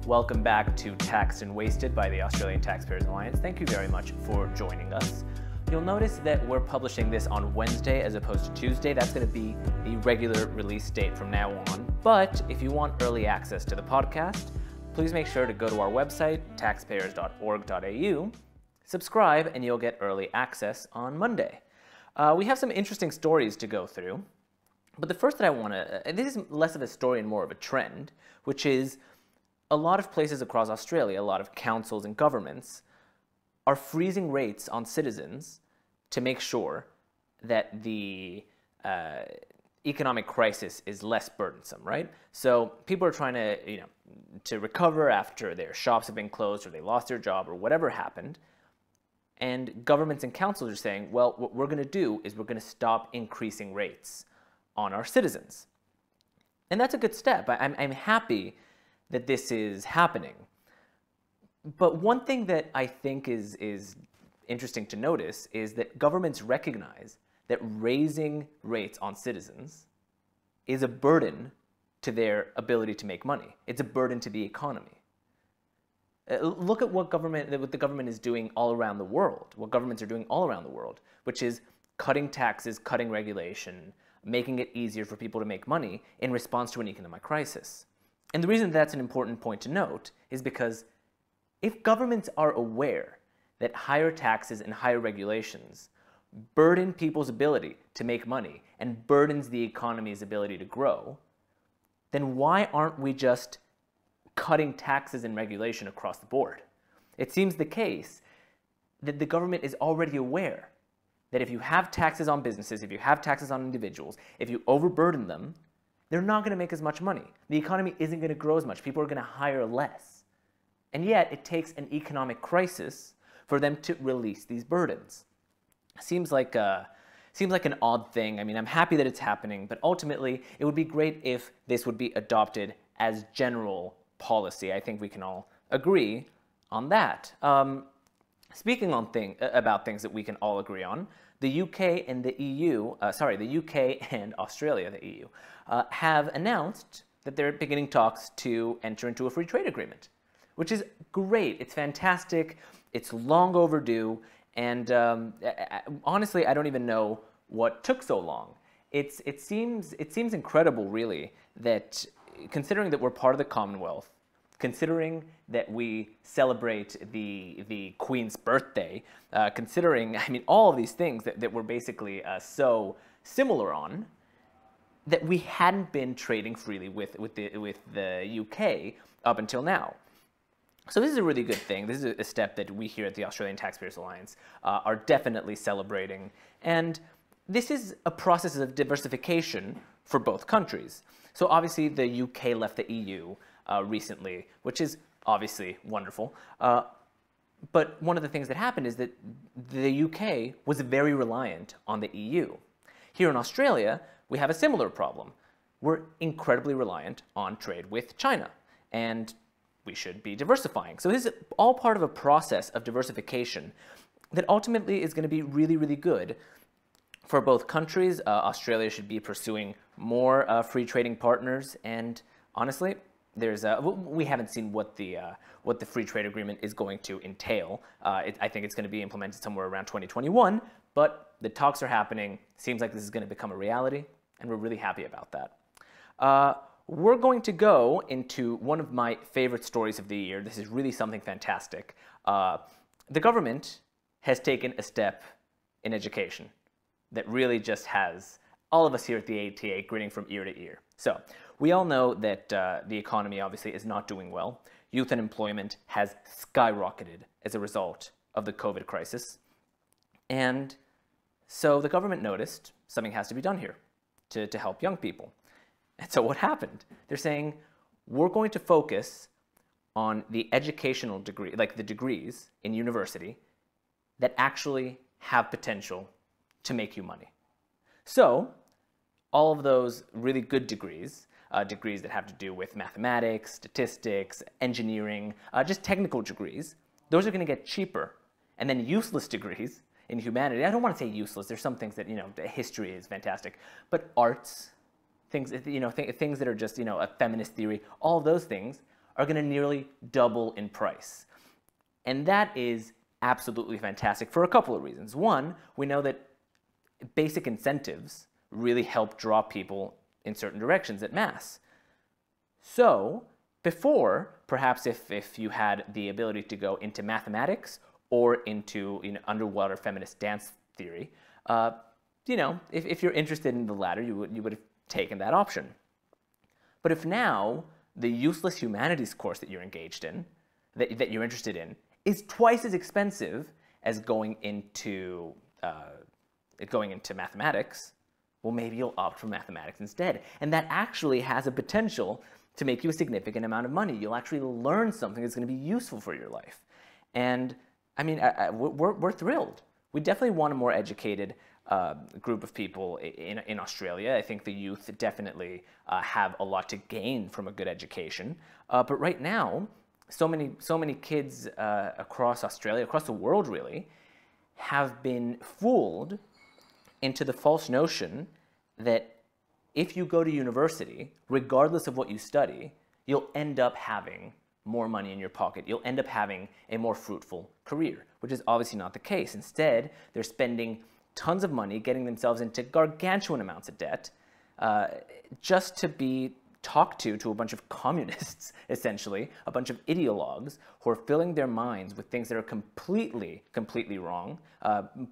Welcome back to Taxed and Wasted by the Australian Taxpayers Alliance. Thank you very much for joining us. You'll notice that we're publishing this on Wednesday as opposed to Tuesday. That's going to be the regular release date from now on. But if you want early access to the podcast, please make sure to go to our website, taxpayers.org.au, subscribe, and you'll get early access on Monday. We have some interesting stories to go through. But the first that I want to, this is less of a story and more of a trend, which is a lot of places across Australia, a lot of councils and governments are freezing rates on citizens to make sure that the economic crisis is less burdensome, right? So people are trying to recover after their shops have been closed or they lost their job or whatever happened. And governments and councils are saying, well, what we're going to do is we're going to stop increasing rates on our citizens. And that's a good step. I'm happy that this is happening. But one thing that I think is interesting to notice is that governments recognize that raising rates on citizens is a burden to their ability to make money. It's a burden to the economy. Look at what the government is doing all around the world, what governments are doing all around the world, which is cutting taxes, cutting regulation, making it easier for people to make money in response to an economic crisis. And the reason that's an important point to note is because if governments are aware that higher taxes and higher regulations burden people's ability to make money and burdens the economy's ability to grow, then why aren't we just cutting taxes and regulation across the board? It seems the case that the government is already aware that if you have taxes on businesses, if you have taxes on individuals, if you overburden them, they're not going to make as much money. The economy isn't going to grow as much. People are going to hire less. And yet it takes an economic crisis for them to release these burdens. Seems like an odd thing. I mean, I'm happy that it's happening, but ultimately it would be great if this would be adopted as general policy. I think we can all agree on that. Speaking about things that we can all agree on, the UK and the EU, the UK and Australia, the EU, have announced that they're beginning talks to enter into a free trade agreement, which is great. It's fantastic. It's long overdue. And honestly, I don't even know what took so long. It seems incredible, really, that considering that we're part of the Commonwealth, considering that we celebrate the Queen's birthday, considering, I mean, all of these things that we're basically so similar on, that we hadn't been trading freely with the UK up until now. So this is a really good thing. This is a step that we here at the Australian Taxpayers Alliance are definitely celebrating. And this is a process of diversification for both countries. So obviously the UK left the EU recently, which is obviously wonderful. But one of the things that happened is that the UK was very reliant on the EU. Here in Australia, we have a similar problem. We're incredibly reliant on trade with China, and we should be diversifying. So this is all part of a process of diversification that ultimately is going to be really, really good for both countries. Australia should be pursuing more free trading partners, and honestly, we haven't seen what the free trade agreement is going to entail. I think it's going to be implemented somewhere around 2021, but the talks are happening. Seems like this is going to become a reality, and we're really happy about that. We're going to go into one of my favorite stories of the year. This is really something fantastic. The government has taken a step in education that really just has all of us here at the ATA grinning from ear to ear. So we all know that the economy obviously is not doing well. Youth unemployment has skyrocketed as a result of the COVID crisis. And so the government noticed something has to be done here to help young people. And so what happened? They're saying, we're going to focus on the educational degree, like the degrees in university that actually have potential to make you money. So all of those really good degrees, degrees that have to do with mathematics, statistics, engineering, just technical degrees, those are going to get cheaper. And then useless degrees in humanity, I don't want to say useless, there's some things that, history is fantastic, but arts, things, things that are just, a feminist theory, all those things are going to nearly double in price. And that is absolutely fantastic for a couple of reasons. One, we know that basic incentives really help draw people in certain directions at mass. So before, perhaps if you had the ability to go into mathematics or into underwater feminist dance theory, if you're interested in the latter, you would have taken that option. But if now the useless humanities course that you're engaged in, that you're interested in, is twice as expensive as going into mathematics, well, maybe you'll opt for mathematics instead. And that actually has a potential to make you a significant amount of money. You'll actually learn something that's going to be useful for your life. And I mean, we're thrilled. We definitely want a more educated group of people in Australia. I think the youth definitely have a lot to gain from a good education. But right now, so many kids across Australia, across the world really, have been fooled into the false notion that if you go to university, regardless of what you study, you'll end up having more money in your pocket. You'll end up having a more fruitful career, which is obviously not the case. Instead, they're spending tons of money getting themselves into gargantuan amounts of debt just to be talked to a bunch of communists, essentially, a bunch of ideologues who are filling their minds with things that are completely wrong,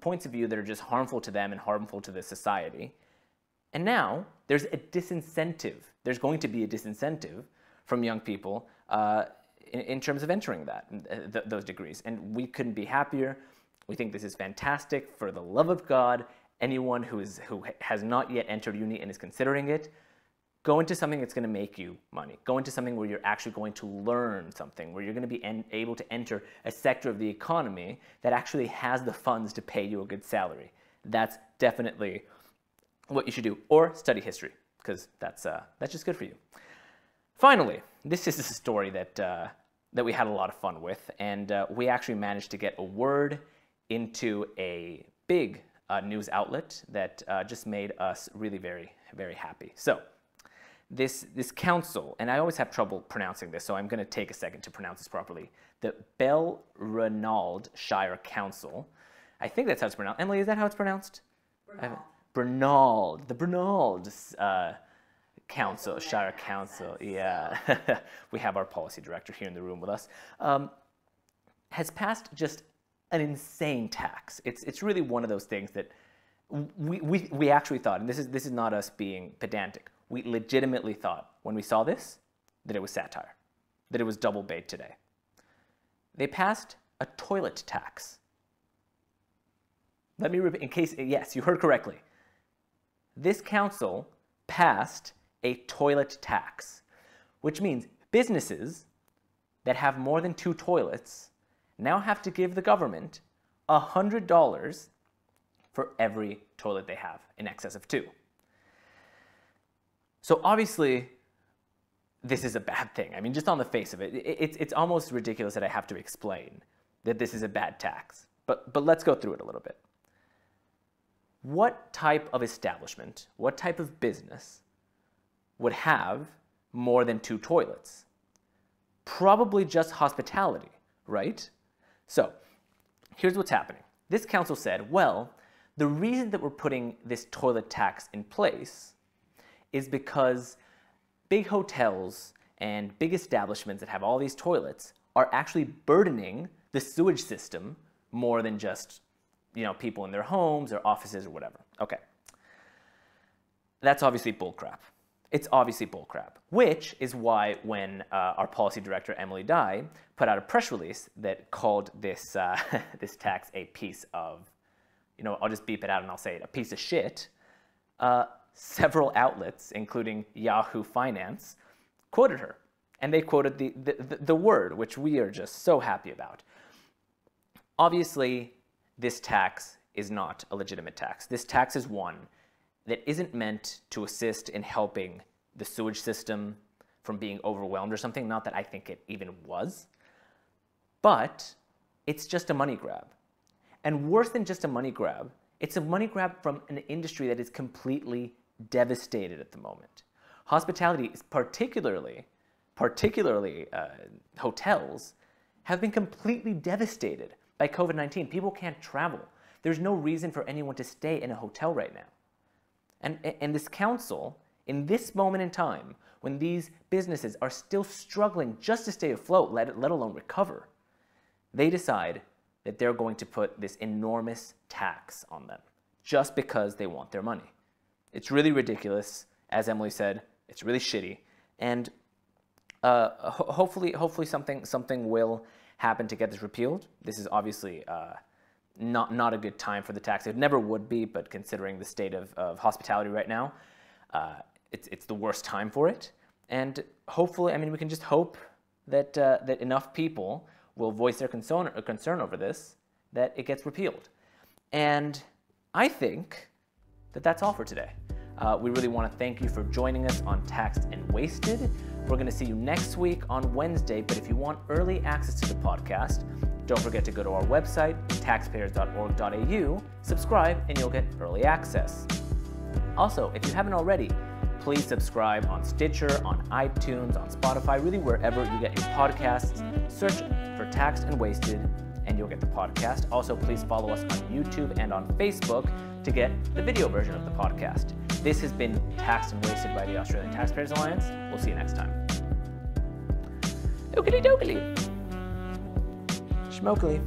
points of view that are just harmful to them and harmful to the society. And now there's a disincentive. There's going to be a disincentive from young people in terms of entering those degrees. And we couldn't be happier. We think this is fantastic. For the love of God, anyone who has not yet entered uni and is considering it, go into something that's going to make you money. Go into something where you're actually going to learn something, where you're going to be able to enter a sector of the economy that actually has the funds to pay you a good salary. That's definitely what you should do. Or study history, because that's just good for you. Finally, this is a story that we had a lot of fun with, and we actually managed to get a word into a big news outlet that just made us really very, very happy. So this council, and I always have trouble pronouncing this, so I'm going to take a second to pronounce this properly. The Balranald Shire Council. I think that's how it's pronounced. Emily, is that how it's pronounced? Bernald. The Bernald Council, Shire Council. Yeah. We have our policy director here in the room with us. Has passed just an insane tax. It's really one of those things that we actually thought, and this is not us being pedantic, we legitimately thought when we saw this that it was satire, that it was double bait today. They passed a toilet tax. Let me repeat, in case, yes, you heard correctly. This council passed a toilet tax, which means businesses that have more than 2 toilets now have to give the government $100 for every toilet they have in excess of 2. So obviously, this is a bad thing. I mean, just on the face of it, it's almost ridiculous that I have to explain that this is a bad tax. But let's go through it a little bit. What type of establishment, what type of business would have more than 2 toilets? Probably just hospitality, right? So here's what's happening. This council said, well, the reason that we're putting this toilet tax in place is because big hotels and big establishments that have all these toilets are actually burdening the sewage system more than just, people in their homes or offices or whatever. Okay. That's obviously bullcrap. It's obviously bullcrap, which is why when our policy director, Emily Dye, put out a press release that called this, this tax a piece of, I'll just beep it out and I'll say it, a piece of shit, several outlets, including Yahoo Finance, quoted her. And they quoted the word, which we are just so happy about. Obviously, this tax is not a legitimate tax. This tax is one that isn't meant to assist in helping the sewage system from being overwhelmed or something. Not that I think it even was. But it's just a money grab. And worse than just a money grab, it's a money grab from an industry that is completely devastated at the moment. Hospitality is particularly particularly hotels, have been completely devastated by COVID-19. People can't travel. There's no reason for anyone to stay in a hotel right now. And this council, in this moment in time, when these businesses are still struggling just to stay afloat, let alone recover, they decide that they're going to put this enormous tax on them just because they want their money. It's really ridiculous. As Emily said, it's really shitty. And hopefully something will happen to get this repealed. This is obviously not a good time for the tax. It never would be, but considering the state of hospitality right now, it's the worst time for it. And hopefully, I mean, we can just hope that that enough people will voice their concern over this, that it gets repealed. And I think that that's all for today. We really want to thank you for joining us on Taxed and Wasted. We're going to see you next week on Wednesday, but if you want early access to the podcast, don't forget to go to our website, taxpayers.org.au, subscribe, and you'll get early access. Also, if you haven't already, please subscribe on Stitcher, on iTunes, on Spotify, really wherever you get your podcasts. Search for Taxed and Wasted, and you'll get the podcast. Also, please follow us on YouTube and on Facebook to get the video version of the podcast. This has been Taxed and Wasted by the Australian Taxpayers Alliance. We'll see you next time. Oakley dokley. Schmokely.